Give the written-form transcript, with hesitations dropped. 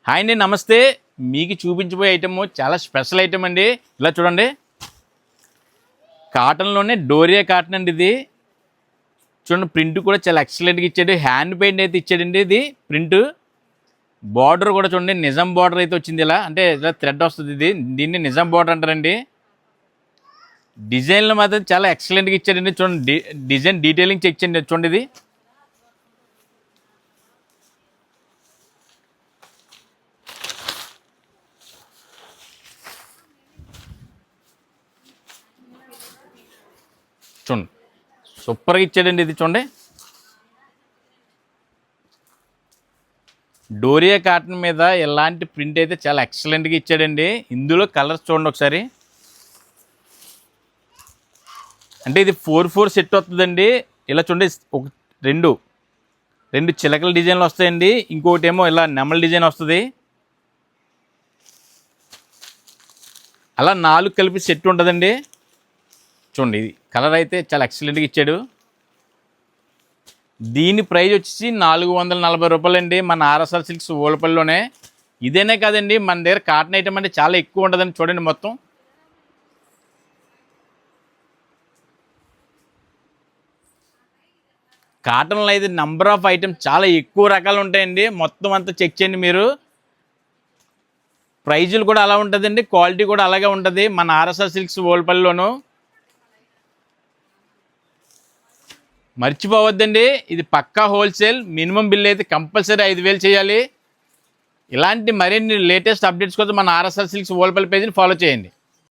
Hi అండి, నమస్తే. మీకు చూపించబోయే ఐటమ్ చాలా స్పెషల్ ఐటమ్ అండి. ఇలా చూడండి, కాటన్లోనే డోరియా కాటన్ అండి ఇది. చూడండి, ప్రింట్ కూడా చాలా ఎక్సలెంట్గా ఇచ్చాడు. హ్యాండ్ పెయింట్ అయితే ఇచ్చాడండి. ఇది ప్రింట్ బార్డర్ కూడా చూడండి, నిజాం బార్డర్ అయితే వచ్చింది. ఇలా అంటే ఇలా థ్రెడ్ వస్తుంది. దీన్ని నిజాం బార్డర్ అంటారండి. డిజైన్లు మాత్రం చాలా ఎక్సలెంట్గా ఇచ్చాడండి. చూడండి, డిజైన్ డీటెయిలింగ్ చెక్ చేయండి. చూడండి, ఇది చూడండి, సూపర్గా ఇచ్చాడండి. ఇది చూడండి, డోరియా కాటన్ మీద ఎలాంటి ప్రింట్ అయితే చాలా ఎక్సలెంట్గా ఇచ్చాడండి. ఇందులో కలర్స్ చూడండి ఒకసారి. అంటే ఇది 4/4 సెట్ వస్తుందండి. ఇలా చూడండి, ఒక రెండు చిలకల డిజైన్లు వస్తాయండి. ఇంకొకటి ఏమో ఇలా నెమల డిజైన్ వస్తుంది. అలా 4 కలిపి సెట్ ఉంటుందండి. చూడండి, ఇది కలర్ అయితే చాలా ఎక్సలెంట్గా ఇచ్చాడు. దీని ప్రైస్ వచ్చేసి 440 రూపాయలండి, మన ఆర్ఎస్ఆర్ సిల్క్స్ ఓల్పల్లిలోనే. ఇదేనే కాదండి, మన దగ్గర కాటన్ ఐటమ్ అంటే చాలా ఎక్కువ ఉంటుందండి. చూడండి, మొత్తం కాటన్లో అయితే నంబర్ ఆఫ్ ఐటమ్స్ చాలా ఎక్కువ రకాలు ఉంటాయండి. మొత్తం అంతా చెక్ చేయండి మీరు. ప్రైజులు కూడా అలా ఉంటుందండి, క్వాలిటీ కూడా అలాగే ఉంటుంది మన ఆర్ఎస్ఆర్ సిల్క్స్ ఓల్పల్లిలోను. మర్చిపోవద్దండి, ఇది పక్కా హోల్సేల్. మినిమం బిల్ అయితే కంపల్సరీ 5,000 చేయాలి. ఇలాంటి మరిన్ని లేటెస్ట్ అప్డేట్స్ కోసం మన ఆర్ఎస్ఆర్ సిల్క్స్ ఓల్పల్లి పేజీని ఫాలో చేయండి.